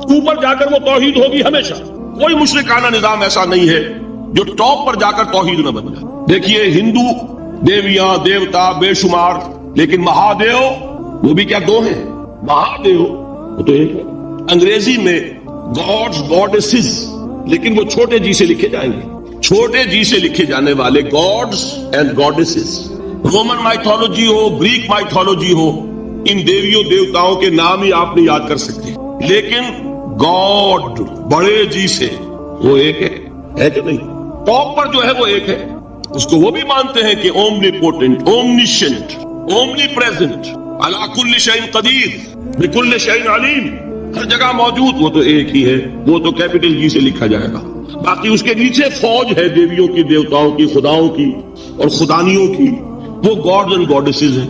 اوپر جا کر وہ توحید ہوگی ہمیشہ. کوئی مشرکانہ نظام ایسا نہیں ہے جو ٹاپ پر جا کر توحید نہ بن جائے. دیکھیے ہندو دیویاں دیوتا بے شمار، لیکن مہادیو وہ بھی کیا دو ہیں؟ مہادیو وہ تو ایک ہے. انگریزی میں گاڈز گاڈیسز، لیکن وہ چھوٹے جی سے لکھے جائیں گے. چھوٹے جی سے لکھے جانے والے gods and goddesses. Roman mythology ہو، گریک مائتھولوجی ہو، ان دیویوں دیوتاؤں کے نام ہی آپ نہیں یاد کر سکتے، لیکن گاڈ بڑے جی سے وہ ایک ہے کہ نہیں؟ ٹاپ پر جو ہے وہ ایک ہے. اس کو وہ بھی مانتے ہیں کہ اومنی پوٹنٹ، اومنیشنٹ، اومنی پریزنٹ، علی کل شیء قدیر، بکل شیء علیم، ہر جگہ موجود. وہ تو ایک ہی ہے، وہ تو کیپٹل جی سے لکھا جائے گا. باقی اس کے نیچے فوج ہے دیویوں کی، دیوتاؤں کی، خداؤں کی اور خدانیوں کی، وہ گاڈز اینڈ گاڈیسز ہیں.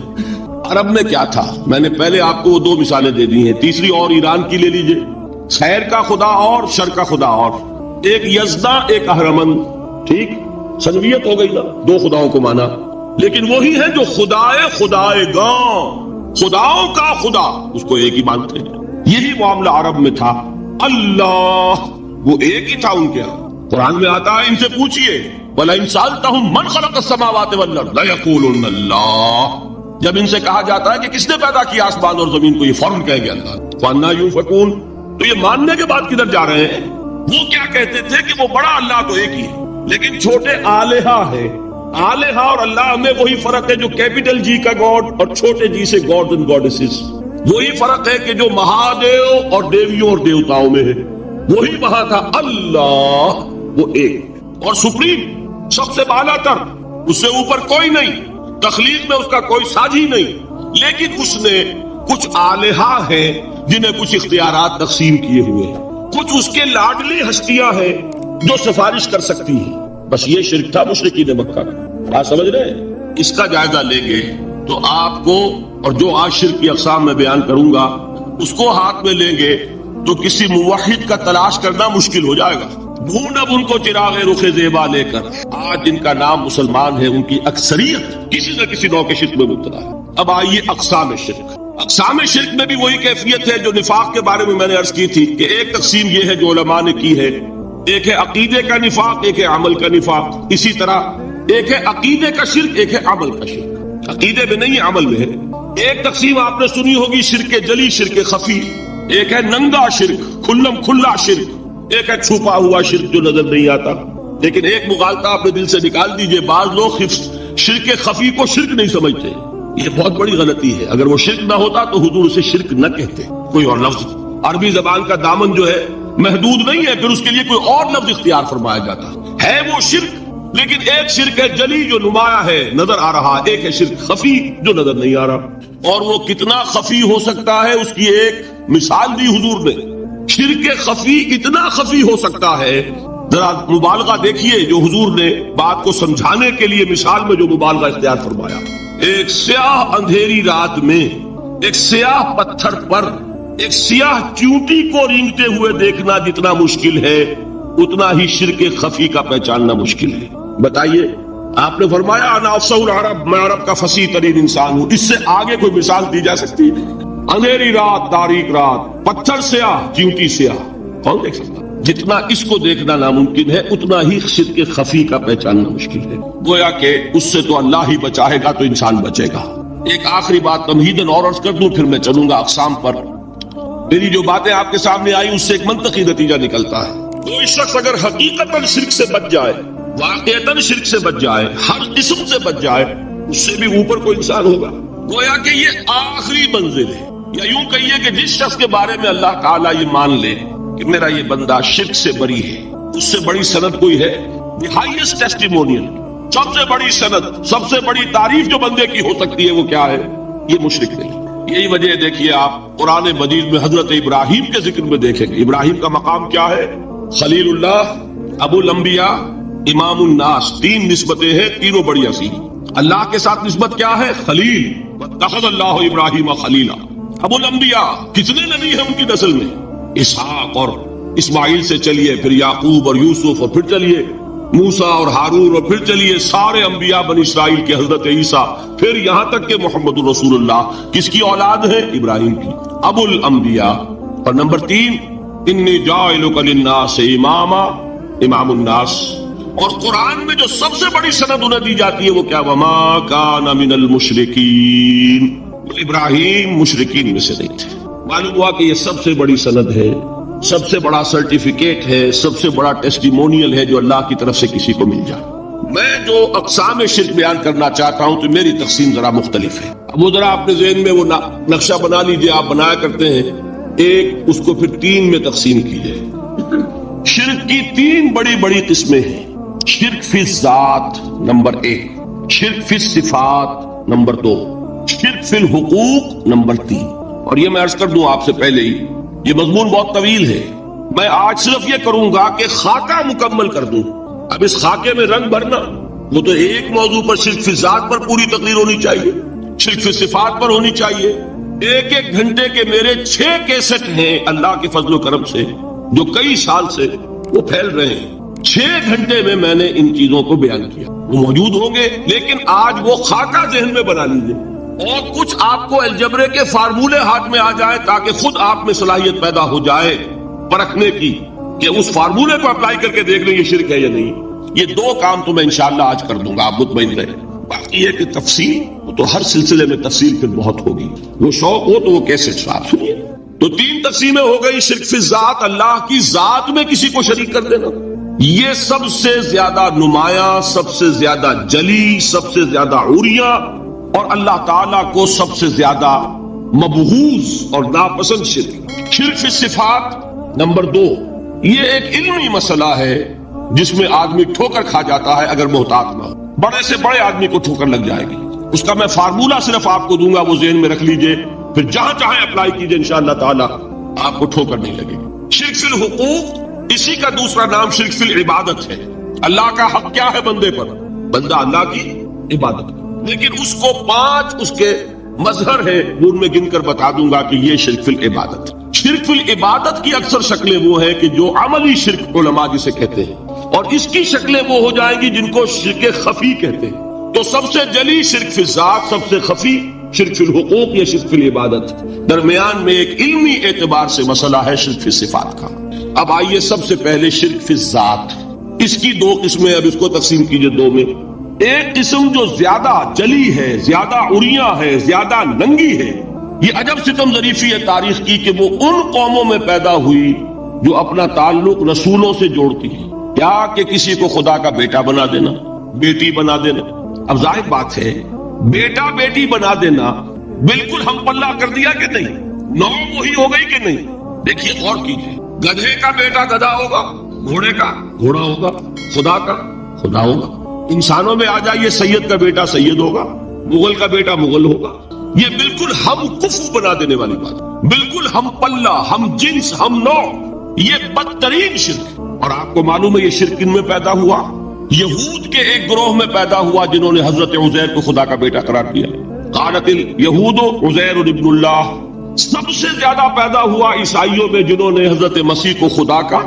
عرب میں کیا تھا؟ میں نے پہلے آپ کو وہ دو مثالیں دے دی ہیں، تیسری اور ایران کی لے لیجئے. خیر کا خدا اور شر کا خدا اور، ایک یزدہ ایک اہرمن. ٹھیک، سنویت ہو گئی نا، دو خداؤں کو مانا، لیکن وہی ہے جو خدائے خدائے گاں، خداؤں کا خدا، اس کو ایک ہی مانتے ہیں. یہی معاملہ عرب میں تھا. اللہ وہ ایک ہی تھا ان کے. قرآن میں آتا ہے ان سے پوچھئے وَلَئِن سَأَلْتَهُم مَّنْ خَلَقَ السَّمَاوَاتِ وَالْأَرْضَ لَيَقُولُنَّ اللَّهُ. جب ان سے کہا جاتا ہے کہ کس نے پیدا کیا آسمان اور زمین کو، یہ فوراً کہیں گے اللہ. وَأَنَّىٰ يُؤْفَكُونَ. تو یہ ماننے کے بعد کدھر جا رہے ہیں؟ وہ کیا کہتے تھے کہ وہ بڑا اللہ تو ایک ہی ہے، لیکن چھوٹے آلہہ ہے. آلہہ اور اللہ میں وہی فرق ہے جو کیپٹل جی کا گاڈ اور چھوٹے جی سے گاڈ اینڈ گاڈیسز. وہی فرق ہے کہ جو مہادیو اور دیویوں اور دیوتاؤں میں ہے، وہی وہاں تھا. اللہ وہ ایک اور سپریم، سب سے بالا تر، اس سے اوپر کوئی نہیں، تخلیق میں اس کا کوئی ساجی نہیں. لیکن اس نے کچھ آلہہ ہیں جنہیں کچھ اختیارات تقسیم کیے ہوئے ہیں، کچھ اس کے لاڈلی ہستیاں ہیں جو سفارش کر سکتی ہیں. بس یہ شرک تھا مشرکین مکہ کا. آپ سمجھ رہے ہیں؟ اس کا جائزہ لیں گے تو آپ کو، اور جو آج شرک کی اقسام میں بیان کروں گا اس کو ہاتھ میں لیں گے تو کسی موحد کا تلاش کرنا مشکل ہو جائے گا. ڈھونڈ اب ان کو چراغ رخ زیبا لے کر. آج جن کا نام مسلمان ہے ان کی اکثریت کسی نہ کسی نوع کے شرک میں مبتلا ہے. اب آئیے اقسام شرک. اقسام شرک میں بھی وہی کیفیت ہے جو نفاق کے بارے میں نے عرض کی تھی کہ ایک تقسیم یہ ہے جو علماء نے کی ہے، ایک ہے عقیدے کا نفاق، ایک ہے عمل کا نفاق. اسی طرح ایک ہے عقیدے کا شرک، ایک ہے عمل کا شرک. عقیدے میں نہیں ہے، عمل میں ہے. ایک تقسیم آپ نے سنی ہوگی شرک جلی، شرک خفی. ایک ہے ننگا شرک، کھلم کھلا شرک. ایک ہے چھپا ہوا شرک جو نظر نہیں آتا. لیکن ایک مغالطہ اپنے دل سے نکال دیجئے، بعض لوگ شرک خفی کو شرک نہیں سمجھتے. یہ بہت بڑی غلطی ہے. اگر وہ شرک نہ ہوتا تو حضور اسے شرک نہ کہتے. کوئی اور لفظ، عربی زبان کا دامن جو ہے محدود نہیں ہے، پھر اس کے لیے کوئی اور لفظ اختیار فرمایا جاتا ہے. وہ شرک، لیکن ایک شرک ہے جلی جو نمایاں ہے، نظر آ رہا، ایک ہے شرک خفی جو نظر نہیں آ رہا. اور وہ کتنا خفی ہو سکتا ہے اس کی ایک مثال دی حضور نے. شرک خفی اتنا خفی ہو سکتا ہے، ذرا مبالغہ دیکھیے جو حضور نے بات کو سمجھانے کے لیے مثال میں جو مبالغہ اختیار فرمایا. ایک سیاہ اندھیری رات میں ایک سیاہ پتھر پر ایک سیاہ چیونٹی کو رینگتے ہوئے دیکھنا جتنا مشکل ہے، اتنا ہی شرک خفی کا پہچاننا مشکل ہے. بتائیے، آپ نے فرمایا انا افصح العرب، میں عرب کا فصیح ترین انسان ہوں. اس سے آگے کوئی مثال دی جا سکتی ہے؟ اندھیری رات، تاریک رات، پتھر سیاہ، چیونٹی سیاہ، کون دیکھ سکتا؟ جتنا اس کو دیکھنا ناممکن ہے اتنا ہی شرک خفی کا پہچاننا مشکل ہے. گویا کہ اس سے تو اللہ ہی بچائے گا تو انسان بچے گا. ایک آخری بات تمہیداً اور عرض کر دوں، پھر میں چلوں گا اقسام پر. میری جو باتیں آپ کے سامنے آئی اس سے ایک منطقی نتیجہ نکلتا ہے. کوئی شخص اگر حقیقتاً شرک سے بچ جائے، واقعتاً شرک سے بچ جائے، ہر قسم سے بچ جائے، اس سے بھی اوپر کوئی انسان ہوگا. گویا کہ یہ آخری منزل ہے. یا یوں کہیے کہ جس شخص کے بارے میں اللہ تعالیٰ یہ مان لے کہ میرا یہ بندہ شرک سے بری ہے، اس سے بڑی سند کوئی ہے؟ دی ہائیسٹ ٹیسٹیمونیل، سب سے بڑی سند، سب سے بڑی تعریف جو بندے کی ہو سکتی ہے وہ کیا ہے؟ یہ مشرک نہیں. یہی وجہ دیکھیے آپ قرآن مجید میں حضرت ابراہیم کے ذکر میں دیکھیں گے. ابراہیم کا مقام کیا ہے؟ خلیل اللہ، ابو الانبیاء، امام الناس. تین نسبتیں ہیں، تینوں بڑی عظیم. اللہ کے ساتھ نسبت کیا ہے؟ خلیل. واتخذ اللہ ابراہیم خلیلا. ابو الانبیاء، کتنے نبی ہیں ان کی نسل میں؟ اسحاق اور اسماعیل سے چلیے، پھر یعقوب اور یوسف، اور پھر چلیے موسیٰ اور ہارون، اور پھر چلیے سارے انبیاء بنی اسرائیل کے، حضرت عیسیٰ، پھر یہاں تک کہ محمد رسول اللہ کس کی اولاد ہے؟ ابراہیم کی. ابو الانبیاء. اور نمبر 3 انی جاعلک للناس اماما، امام الناس. اور قرآن میں جو سب سے بڑی سند انہیں دی جاتی ہے وہ کیا؟ وما کان من المشرکین، ابراہیم مشرکین میں سے نہیں تھے. معلوم ہوا کہ یہ سب سے بڑی سند ہے، سب سے بڑا سرٹیفکیٹ ہے، سب سے بڑا ٹیسٹیمونیل ہے جو اللہ کی طرف سے کسی کو مل جائے. میں جو اقسام شرک بیان کرنا چاہتا ہوں تو میری تقسیم ذرا مختلف ہے. اب وہ ذرا اپنے ذہن میں وہ نقشہ بنا لیجئے، آپ بنایا کرتے ہیں ایک، اس کو پھر 3 میں تقسیم کیجئے. شرک کی 3 بڑی بڑی قسمیں ہیں. شرک فی الذات نمبر 1، شرک فی الصفات نمبر 2، شرک فی الحقوق نمبر 3. اور یہ میں عرض کر دوں آپ سے پہلے ہی، یہ مضمون بہت طویل ہے. میں آج صرف یہ کروں گا کہ خاکہ مکمل کر دوں. اب اس خاکے میں رنگ بھرنا، وہ تو ایک موضوع پر شرک فی الذات پر پوری تقریر ہونی چاہیے، شرک فی الصفات پر ہونی چاہیے. 1 گھنٹے کے میرے 6 کیسٹ ہیں اللہ کے فضل و کرم سے، جو کئی سال سے وہ پھیل رہے ہیں. 6 گھنٹے میں میں نے ان چیزوں کو بیان کیا، وہ موجود ہوں گے. لیکن آج وہ خاکہ ذہن میں بنا لیجیے اور کچھ آپ کو الجبرے کے فارمولے ہاتھ میں آ جائے تاکہ خود آپ میں صلاحیت پیدا ہو جائے پرکھنے کی کہ اس فارمولے کو اپلائی کر کے دیکھ لیں یہ شرک ہے یا نہیں. یہ 2 کام تو میں انشاءاللہ آج کر دوں گا، آپ مطمئن رہیں. باقی یہ کہ تفصیل تو ہر سلسلے میں تفصیل پھر بہت ہوگی. وہ شوق ہو تو وہ کیسے آپ سنیے. تو 3 تقسیمیں ہو گئی. شرک فی الذات، اللہ کی ذات میں کسی کو شریک کر دینا، یہ سب سے زیادہ نمایاں، سب سے زیادہ جلی، سب سے زیادہ عریاں اور اللہ تعالیٰ کو سب سے زیادہ مبغوض اور ناپسند شرک. شرک فی الصفات نمبر 2، یہ ایک علمی مسئلہ ہے جس میں آدمی ٹھوکر کھا جاتا ہے اگر محتاط نہ ہو. بڑے سے بڑے آدمی کو ٹھوکر لگ جائے گی. اس کا میں فارمولہ صرف آپ کو دوں گا، وہ ذہن میں رکھ لیجئے، پھر جہاں چاہیں اپلائی کیجئے، انشاءاللہ تعالی آپ کو ٹھوکر نہیں لگے گی. شرک فی الحقوق، اسی کا دوسرا نام شرک فی العبادت ہے. اللہ کا حق کیا ہے بندے پر؟ بندہ اللہ کی عبادت، لیکن اس کو 5 اس کے مظہر ہے، وہ ان میں گن کر بتا دوں گا کہ یہ شرک فی العبادت. شرک فی العبادت کی اکثر شکلیں وہ ہیں کہ جو عملی شرک علماء جسے کہتے ہیں، اور اس کی شکلیں وہ ہو جائیں گی جن کو شرک خفی کہتے ہیں. تو سب سے جلی شرک فی الذات، سب سے خفی شرک فی الحقوق یا شرک فی العبادت. درمیان میں ایک علمی اعتبار سے مسئلہ ہے شرک فی الصفات کا. اب آئیے سب سے پہلے شرک فی الذات. اس کی 2 قسمیں، اب اس کو تقسیم کیجئے 2 میں. ایک قسم جو زیادہ جلی ہے، زیادہ عریاں ہے، زیادہ ننگی ہے. یہ عجب ستم ظریفی ہے تاریخ کی کہ وہ ان قوموں میں پیدا ہوئی جو اپنا تعلق رسولوں سے جوڑتی ہے. کیا کہ کسی کو خدا کا بیٹا بنا دینا، بیٹی بنا دینا. اب ظاہر بات ہے بیٹا بیٹی بنا دینا بالکل ہم پلہ کر دیا کہ نہیں؟ نو وہی ہو گئی کہ نہیں؟ دیکھیے غور کیجیے، گدھے کا بیٹا گدھا ہوگا، گھوڑے کا گھوڑا ہوگا، خدا کا خدا ہوگا. انسانوں میں آ جائیے، سید کا بیٹا سید ہوگا، مغل کا بیٹا مغل ہوگا. یہ بالکل ہم کفو بنا دینے والی بات، بالکل ہم پلہ، ہم جنس، ہم نوع. یہ بدترین شرک. اور آپ کو معلوم ہے یہ شرک کن میں پیدا ہوا؟ یہود کے ایک گروہ میں پیدا ہوا جنہوں نے حضرت عزیر کو خدا کا بیٹا قرار دیا. قالت الیہود عزیر ابن اللہ. سب سے زیادہ پیدا ہوا عیسائیوں میں جنہوں نے حضرت مسیح کو خدا کا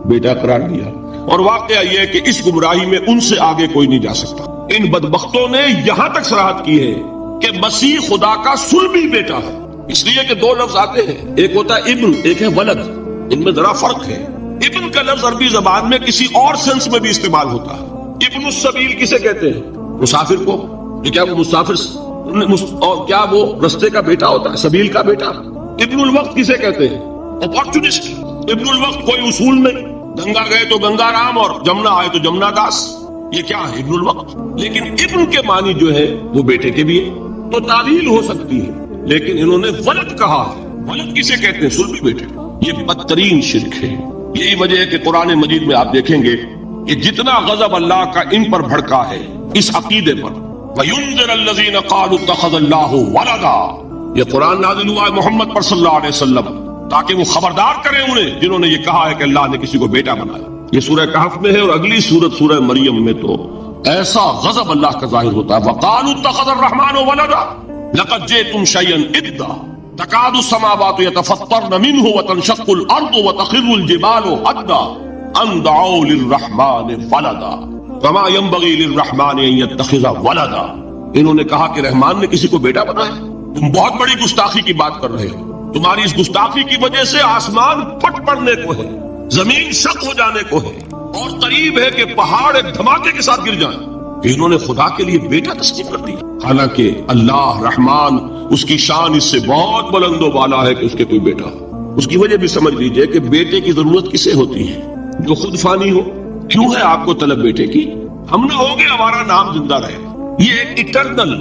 بیٹا قرار دیا. اور واقعہ یہ ہے کہ اس گمراہی میں ان سے آگے کوئی نہیں جا سکتا. ان بدبختوں نے یہاں تک صراحت کی ہے کہ مسیح خدا کا صلبی بیٹا ہے. اس لیے کہ 2 لفظ آتے ہیں، ایک ہوتا ہے ابن، ایک ہے ولد. ان میں ذرا فرق ہے. ابن کا لفظ عربی زبان میں کسی اور سینس میں بھی استعمال ہوتا ہے. ابن السبیل کسے کہتے ہیں؟ مسافر کو. کیا وہ مسافر اور کیا وہ رستے کا بیٹا ہوتا ہے، سبیل کا بیٹا؟ ابن الوقت کسے کہتے ہیں؟ اپارچونسٹ. ابن الوقت کوئی اصول نہیں، گنگا گئے تو گنگا رام اور جمنا آئے تو جمنا داس. یہ کیا ہے؟ ابن الوقت. لیکن ابن کے معنی جو ہے وہ بیٹے کے بھی ہے، تو تعویل ہو سکتی ہے. لیکن انہوں نے ولد کہا ہے. ولد کسے کہتے ہیں؟ صلبی بیٹے. یہ بدترین شرک ہے. یہی وجہ ہے کہ قرآن مجید میں آپ دیکھیں گے کہ جتنا غضب اللہ کا ان پر بھڑکا ہے اس عقیدے پر. وَيُنذِرَ الَّذِينَ قَالُوا اتَّخَذَ اللَّهُ وَلَدًا. یہ قرآن نازل ہوا ہے محمد پر صلی اللہ علیہ وسلم تاکہ وہ خبردار کریں انہیں جنہوں نے یہ کہا ہے کہ اللہ نے کسی کو بیٹا بنایا. یہ سورہ کہف میں ہے، اور اگلی سورت سورہ مریم میں تو ایسا غضب اللہ کا ظاہر ہوتا ہے. وَقَالُوا اتَّخَذَ الرَّحْمَنُ وَلَدًا لَقَدْ جِئْتُمْ شَيْئًا إِدًّا تَكَادُ السَّمَاوَاتُ يَتَفَطَّرْنَ مِنْهُ وَتَنشَقُّ الْأَرْضُ وَتَخِرُّ الْجِبَالُ هَدًّا أَن دَعَوْا لِلرَّحْمَنِ وَلَدًا وَمَا يَنبَغِي لِلرَّحْمَنِ أَن يَتَّخِذَ وَلَدًا. انہوں نے کہا کہ رحمان نے کسی کو بیٹا بنایا. تم بہت بڑی گستاخی کی بات کر رہے ہو. تمہاری اس گستاخی کی وجہ سے آسمان پھٹ پڑنے کو ہے، زمین شق ہو جانے کو ہے، اور قریب ہے کہ پہاڑ ایک دھماکے کے ساتھ گر جائیں کہ انہوں نے خدا کے لیے بیٹا تسلیم کر دیا، حالانکہ اللہ رحمان اس کی شان اس سے بہت بلند و بالا ہے کہ اس کے کوئی بیٹا ہو۔ اس کی وجہ بھی سمجھ لیجئے کہ بیٹے کی ضرورت کسے ہوتی ہے؟ جو خود فانی ہو۔ کیوں ہے آپ کو طلب بیٹے کی؟ ہم نہ ہو گے ہمارا نام زندہ رہے، یہ ایک اٹرنل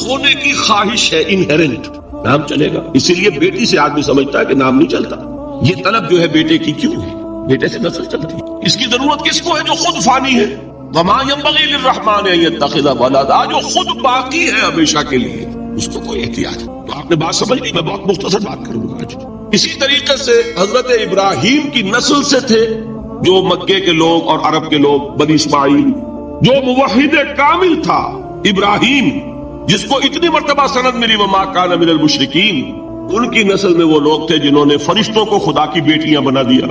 ہونے کی خواہش ہے، انہیرنٹ، نام چلے گا۔ اسی لیے بیٹی سے آدمی سمجھتا ہے کہ نام نہیں چلتا۔ یہ طلب جو ہے بیٹے کی کیوں ہے؟ بیٹے سے نسل چلتی ہے۔ اس کی ضرورت کس کو ہے؟ جو خود فانی ہے۔ وما ينبغي للرحمن ان يتخذ ولدا، جو خود باقی ہے ہمیشہ کے لیے، اس کو کوئی احتیاج ہے۔ تو آپ نے بات سمجھ لی، میں بہت مختصر بات کروں گا آج۔ اسی طریقے سے حضرت ابراہیم کی نسل سے تھے جو مکے کے لوگ اور عرب کے لوگ، بنی اسماعیل، جو موحد کامل تھا ابراہیم، جس کو اتنی مرتبہ سند ملی وما کان من المشرکین، ان کی نسل میں وہ لوگ تھے جنہوں نے فرشتوں کو خدا کی بیٹیاں بنا دیا۔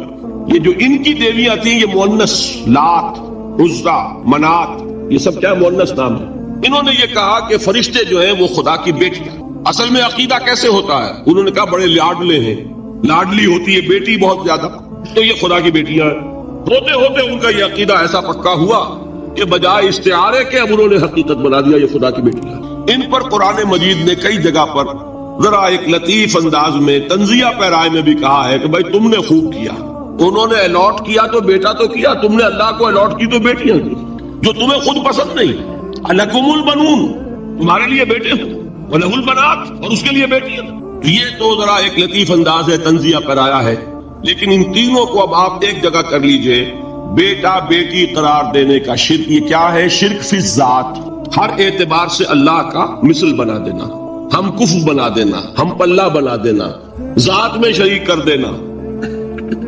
یہ جو ان کی دیویاں تھیں یہ مؤنث، لات، عزا، منات، یہ سب کیا مؤنث نام ہے۔ انہوں نے یہ کہا کہ فرشتے جو ہیں وہ خدا کی بیٹیاں۔ اصل میں عقیدہ کیسے ہوتا ہے؟ انہوں نے کہا بڑے لاڈلے ہیں، لاڈلی ہوتی ہے بیٹی بہت زیادہ، تو یہ خدا کی بیٹیاں ہیں۔ ہوتے ہوتے ان کا یہ عقیدہ ایسا پکا ہوا کہ بجائے استعارے کے اب انہوں نے حقیقت بنا دیا یہ خدا کی بیٹیاں۔ ان پر قرآن مجید نے کئی جگہ پر ذرا ایک لطیف انداز میں تنزیہ پیرائے میں بھی کہا ہے کہ بھائی تم نے خوب کیا، انہوں نے الاٹ کیا تو بیٹا تو کیا، تم نے اللہ کو الاٹ کی تو بیٹیاں کی، جو تمہیں خود پسند نہیں۔ الکم البنون، تمہارے لیے بیٹے ہوں، وَلَهُ الْبَنَاتُ، اور اس کے لیے بیٹیاں۔ یہ تو ذرا ایک لطیف انداز ہے، تنزیہ پیرایا ہے، لیکن ان تینوں کو اب آپ ایک جگہ کر لیجئے۔ بیٹا بیٹی قرار دینے کا شرک، یہ کیا ہے؟ شرک فی الذات، ہر اعتبار سے اللہ کا مثل بنا دینا، ہم کفو بنا دینا، ہم پلہ بنا دینا، ذات میں شریک کر دینا،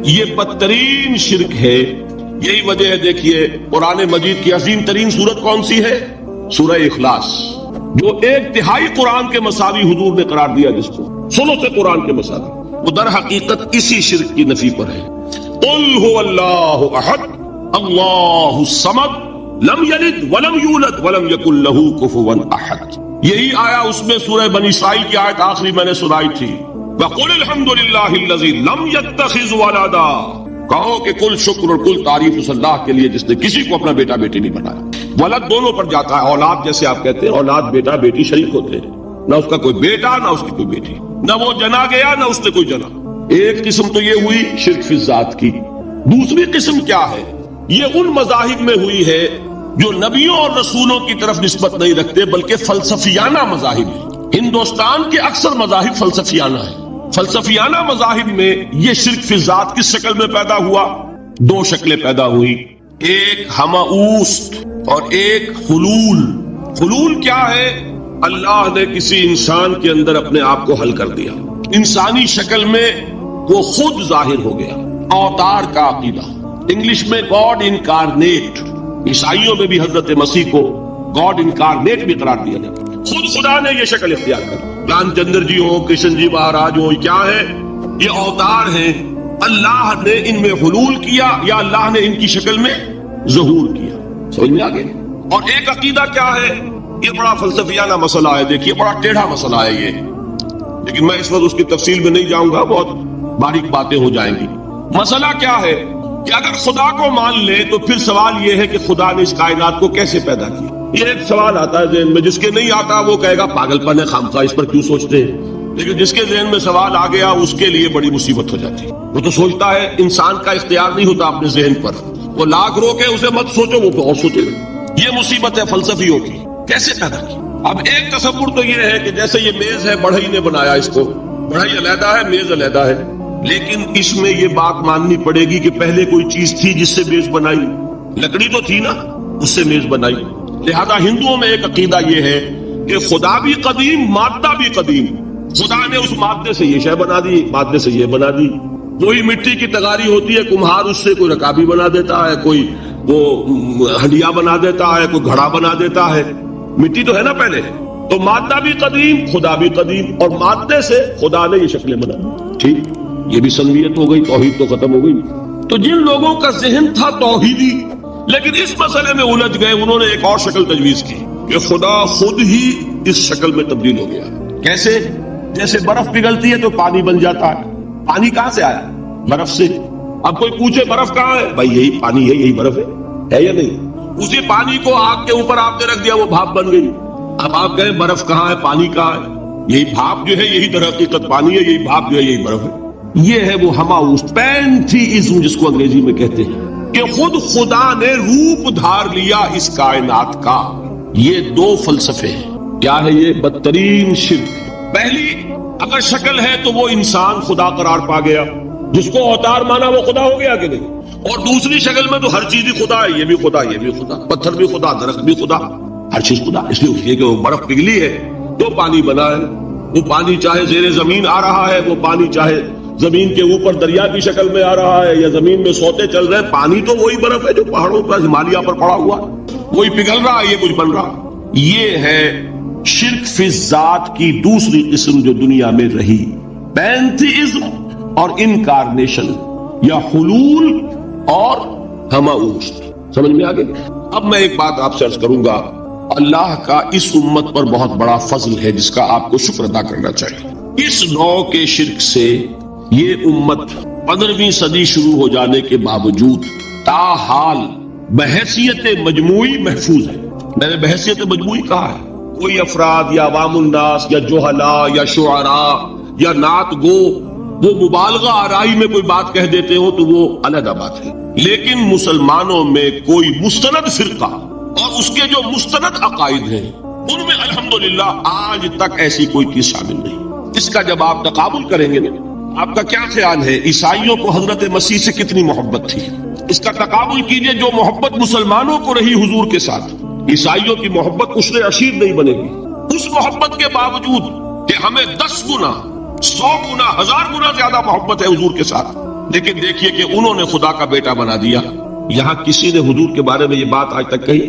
یہ بدترین شرک ہے۔ یہی وجہ ہے، دیکھیے قرآن مجید کی عظیم ترین سورت کون سی ہے؟ سورہ اخلاص، جو ایک تہائی قرآن کے مساوی حضور نے قرار دیا، جس کو سنو سے قرآن کے مساوی، وہ در حقیقت اسی شرک کی نفی پر ہے۔ قل هو اللہ احد اللہ الصمد لم یلد ولم یولد ولم یکن له کفوا احد۔ یہی آیا اس میں سورہ بنی اسرائیل کی آیت آخری میں نے سنائی تھی، وَقُلِ الْحَمْدُ لِلَّهِ الَّذِي لَمْ يَتَّخِذْ وَلَدًا، کہو کہ کل شکر اور کل تعریف اس اللہ کے لیے جس نے کسی کو اپنا بیٹا بیٹی نہیں بنایا۔ ولد دونوں پر جاتا ہے، اولاد جیسے آپ کہتے ہیں، اولاد بیٹا بیٹی شریک ہوتے ہیں، نہ اس کا کوئی بیٹا نہ اس کی کوئی بیٹی، نہ وہ جنا گیا نہ اس نے کوئی جنا۔ ایک قسم تو یہ ہوئی شرک فی الذات کی۔ دوسری قسم کیا ہے؟ یہ ان مذاہب میں ہوئی ہے جو نبیوں اور رسولوں کی طرف نسبت نہیں رکھتے بلکہ فلسفیانہ مذاہب ہیں۔ ہندوستان کے اکثر مذاہب فلسفیانہ ہیں۔ فلسفیانہ مذاہب میں یہ شرک فی الذات کس شکل میں پیدا ہوا؟ دو شکلیں پیدا ہوئی، ایک ہمعوست اور ایک حلول۔ حلول کیا ہے؟ اللہ نے کسی انسان کے اندر اپنے آپ کو حل کر دیا، انسانی شکل میں وہ خود ظاہر ہو گیا، اوتار کا عقیدہ، انگلش میں گاڈ انکارنیٹ۔ عیسائیوں میں بھی حضرت مسیح کو گاڈ انکارنیٹ بھی قرار دیا جاتا ہے، خود خدا نے یہ شکل اختیار کر۔ رام چندر جی ہو، کرشن جی مہاراج ہو، کیا ہے؟ یہ اوتار ہیں، اللہ نے ان میں حلول کیا یا اللہ نے ان کی شکل میں ظہور کیا۔ سمجھ میں آگے؟ اور ایک عقیدہ کیا ہے؟ یہ بڑا فلسفیانہ مسئلہ ہے، دیکھیے بڑا ٹیڑھا مسئلہ ہے یہ، لیکن میں اس وقت اس کی تفصیل میں نہیں جاؤں گا، بہت باریک باتیں ہو جائیں گی۔ مسئلہ کیا ہے کہ اگر خدا کو مان لے تو پھر سوال یہ ہے کہ خدا نے اس کائنات کو کیسے پیدا کیا؟ یہ ایک سوال آتا ہے ذہن میں، جس کے نہیں آتا وہ کہے گا پاگل پن ہے، خامخواہ اس پر کیوں سوچتے ہیں، لیکن جس کے ذہن میں سوال آ گیا اس کے لیے بڑی مصیبت ہو جاتی ہے۔ وہ تو سوچتا ہے، انسان کا اختیار نہیں ہوتا اپنے ذہن پر، وہ لاکھ روکے اسے مت سوچو، وہ تو اور سوچے گا۔ یہ مصیبت ہے فلسفیوں کی، کیسے پیدا کی؟ اب ایک تصور تو یہ ہے کہ جیسے یہ میز ہے، بڑھئی نے بنایا اس کو، بڑھئی علیحدہ ہے، میز علیحدہ ہے، لیکن اس میں یہ بات ماننی پڑے گی کہ پہلے کوئی چیز تھی جس سے میز بنائی، لکڑی تو تھی نا، اس سے میز بنائی۔ لہذا ہندوؤں میں ایک عقیدہ یہ ہے کہ خدا بھی قدیم، مادہ بھی قدیم، خدا نے اس مادے سے یہ شے بنا دی، مادے سے یہ بنا دی۔ کوئی مٹی کی تغاری ہوتی ہے، کمہار اس سے کوئی رکابی بنا دیتا ہے، کوئی وہ ہنڈیا بنا دیتا ہے، کوئی گھڑا بنا دیتا ہے، مٹی تو ہے نا پہلے، تو مادہ بھی قدیم، خدا بھی قدیم، اور مادے سے خدا نے یہ شکلیں بنا دی۔ ٹھیک، یہ بھی سنویت ہو گئی، توحید تو ختم ہو گئی۔ تو جن لوگوں کا ذہن تھا توحیدی لیکن اس مسئلے میں الجھ گئے، انہوں نے ایک اور شکل تجویز کی کہ خدا خود ہی اس شکل میں تبدیل ہو گیا۔ کیسے؟ جیسے برف پگھلتی ہے تو پانی بن جاتا ہے. پانی کہاں سے آیا؟ برف سے. اب کوئی پوچھے برف کہاں ہے؟ بھائی یہی پانی ہے، یہی برف ہے یا نہیں؟ اسی پانی کو آگ کے اوپر آپ نے رکھ دیا، وہ بھاپ بن گئی. اب آپ کہیں برف کہاں ہے، پانی کہاں ہے؟ یہی بھاپ جو ہے یہی در حقیقت پانی ہے، یہی بھاپ جو ہے یہی برف ہے. یہ ہے وہ ہماؤس پینتھیزم جس کو انگریزی میں کہتے ہیں کہ خود خدا نے روپ دھار لیا اس کائنات کا. یہ دو فلسفے ہیں. کیا ہے یہ؟ بدترین شرک. پہلی، اگر شکل ہے تو وہ انسان خدا قرار پا گیا، جس کو اوتار مانا وہ خدا ہو گیا کہ نہیں؟ اور دوسری شکل میں تو ہر چیز ہی خدا ہے، یہ بھی خدا، یہ بھی خدا، پتھر بھی خدا، درخت بھی خدا، ہر چیز خدا. اس لیے کہ وہ برف پگھلی ہے تو پانی بنا ہے. وہ پانی چاہے زیر زمین آ رہا ہے، وہ پانی چاہے زمین کے اوپر دریا کی شکل میں آ رہا ہے یا زمین میں سوتے چل رہے ہیں، پانی تو وہی برف ہے جو پہاڑوں پر ہمالیہ پر پڑا ہوا، وہی پگھل رہا ہے، یہ کچھ بن رہا. یہ ہے شرک فی الذات کی دوسری قسم جو دنیا میں رہی، پینتھیزم اور انکارنیشن یا حلول اور ہماؤس. سمجھ میں آگے؟ اب میں ایک بات آپ سے عرض کروں گا. اللہ کا اس امت پر بہت بڑا فضل ہے جس کا آپ کو شکر ادا کرنا چاہیے. اس نوع کے شرک سے یہ امت 15ویں صدی شروع ہو جانے کے باوجود تاحال بحیثیت مجموعی محفوظ ہے. میں نے بحیثیت مجموعی کہا ہے. کوئی افراد یا عوام الناس یا جہلاء یا شعراء یا نعت گو وہ مبالغہ آرائی میں کوئی بات کہہ دیتے ہو تو وہ علیحدہ بات ہے. لیکن مسلمانوں میں کوئی مستند فرقہ اور اس کے جو مستند عقائد ہیں ان میں الحمدللہ آج تک ایسی کوئی چیز شامل نہیں. اس کا جب آپ تقابل کریں گے، آپ کا کیا خیال ہے عیسائیوں کو حضرت مسیح سے کتنی محبت تھی؟ اس کا تقابل کیجئے جو محبت مسلمانوں کو رہی حضور کے ساتھ. عیسائیوں کی محبت عشر عشیر نہیں بنے گی. اس محبت کے باوجود کہ ہمیں 10 گنا 100 گنا 1000 گنا زیادہ محبت ہے حضور کے ساتھ، لیکن دیکھیے کہ انہوں نے خدا کا بیٹا بنا دیا. یہاں کسی نے حضور کے بارے میں یہ بات آج تک کہی؟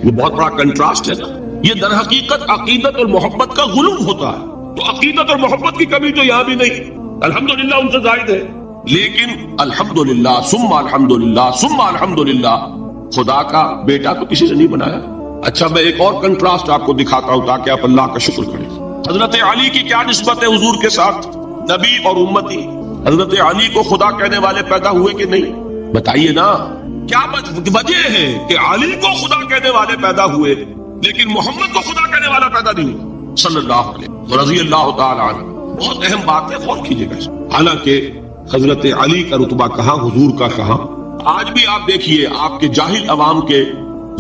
یہ بہت بڑا کنٹراسٹ ہے نا. یہ در حقیقت عقیدت اور محبت کا غلو ہوتا ہے. تو عقیدت اور محبت کی کمی تو یہاں بھی نہیں، الحمدللہ ان سے زائد ہے. لیکن الحمدللہ ثم الحمدللہ ثم الحمدللہ خدا کا بیٹا تو کسی نے نہیں بنایا. اچھا میں ایک اور کنٹراسٹ آپ کو دکھاتا ہوں تاکہ آپ اللہ کا شکر کریں. حضرت علی کی کیا نسبت ہے حضور کے ساتھ؟ نبی اور امتی. حضرت علی کو خدا کہنے والے پیدا ہوئے کہ نہیں؟ بتائیے نا. کیا وجہ ہے کہ علی کو خدا کہنے والے پیدا ہوئے لیکن محمد کو خدا کہنے والا پیدا نہیں ہوا صلی اللہ علیہ رضی اللہ تعالی عنہ؟ بہت اہم بات ہے، غور کیجیے گا. حالانکہ حضرت علی کا رتبہ کہاں، حضور کا کہاں. آج بھی آپ دیکھیے آپ کے جاہل عوام کے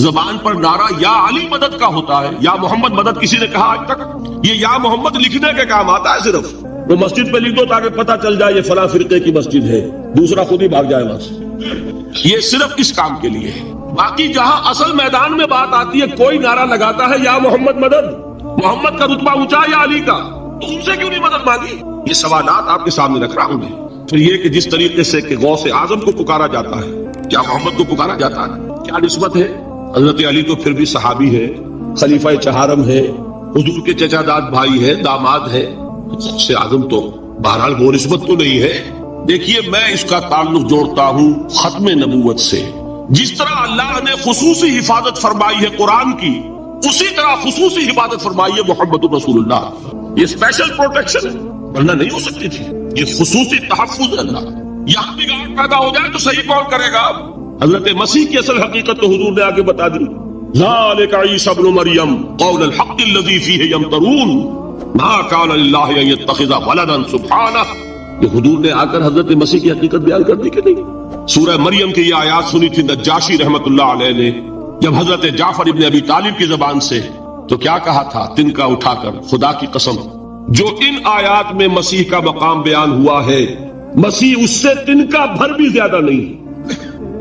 زبان پر نعرہ یا علی مدد کا ہوتا ہے، یا محمد مدد کسی نے کہا آج تک؟ یہ یا محمد لکھنے کے کام آتا ہے صرف. وہ مسجد پہ لکھ دو تاکہ پتہ چل جائے یہ فلاں فرقے کی مسجد ہے، دوسرا خود ہی بھاگ جائے وہاں سے. یہ صرف اس کام کے لیے ہے. باقی جہاں اصل میدان میں بات آتی ہے کوئی نعرہ لگاتا ہے یا محمد مدد، محمد کا رتبہ اونچا یا علی کا، تو ان سے کیوں نہیں مدد مانگی؟ یہ سوالات آپ کے سامنے رکھ رہا ہوں میں. پھر یہ کہ جس طریقے سے کہ غوث اعظم کو پکارا جاتا ہے، کیا محمد کو پکارا جاتا ہے؟ کیا نسبت ہے؟ حضرت علی تو پھر بھی صحابی ہے، خلیفہ چہارم ہے، حضور کے چچا داد بھائی ہے، داماد ہے. غوث اعظم تو بہرحال وہ نسبت تو نہیں ہے. دیکھیے میں اس کا تعلق جوڑتا ہوں ختم نبوت سے. جس طرح اللہ نے خصوصی حفاظت فرمائی ہے قرآن کی، اسی طرح خصوصی حفاظت فرمائی ہے محمد رسول اللہ. یہ اسپیشل پروٹیکشن ہے، ورنہ نہیں ہو سکتی تھی. یہ خصوصی تحفظ ہے اللہ. یہاں بگاڑ پیدا ہو جائے تو صحیح کون کرے گا؟ حضرت مسیح کی اصل حقیقت تو حضور نے آگے بتا دی. ذالک عیسی ابن مریم قول الحق الذی فیہ یمترون ما کان للہ ان یتخذ ولدا سبحانہ. یہ حضور نے آ کر حضرت مسیح کی حقیقت بیان کر دی کہ نہیں؟ سورہ مریم کی یہ آیات سنی تھی نجاشی رحمت اللہ علیہ نے جب حضرت جعفر ابن ابی طالب کی زبان سے، تو کیا کہا تھا تنکا اٹھا کر؟ خدا کی قسم جو ان آیات میں مسیح کا مقام بیان ہوا ہے، مسیح اس سے تنکا بھر بھی زیادہ نہیں.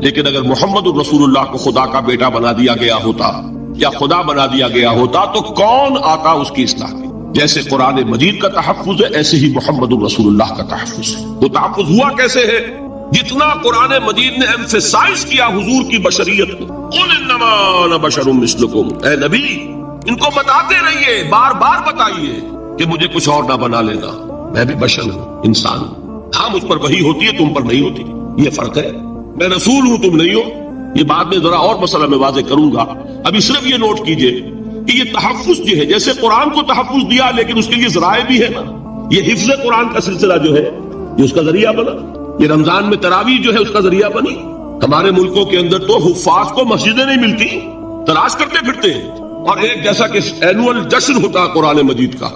لیکن اگر محمد الرسول اللہ کو خدا کا بیٹا بنا دیا گیا ہوتا یا خدا بنا دیا گیا ہوتا تو کون آتا اس کی اصلاح کی؟ جیسے قرآن مجید کا تحفظ ہے ایسے ہی محمد الرسول اللہ کا تحفظ ہے. وہ تحفظ ہوا کیسے ہے؟ جتنا قرآن مجید نے ایمفیسائز کیا حضور کی بشریت کو، قل انما انا بشر مثلکم، اے نبی ان کو بتاتے رہیے، بار بار بتائیے کہ مجھے کچھ اور نہ بنا لینا، میں بھی بشر ہوں، انسان ہوں. ہاں مجھ پر وحی ہوتی ہے، تم پر نہیں ہوتی، یہ فرق ہے. میں رسول ہوں، تم نہیں ہو. یہ بعد میں ذرا اور مسئلہ میں واضح کروں گا. ابھی صرف یہ نوٹ کیجئے کہ یہ تحفظ جو ہے، جیسے قرآن کو تحفظ دیا لیکن اس کے لیے ذرائع بھی ہے نا. یہ حفظ قرآن کا سلسلہ جو ہے یہ اس کا ذریعہ بنا. یہ رمضان میں تراویح جو ہے اس کا ذریعہ بنی. ہمارے ملکوں کے اندر تو حفاظ کو مسجدیں نہیں ملتی، تلاش کرتے پھرتے ہیں. اور ایک جیسا کہ اینول جشن ہوتا قرآن مجید کا،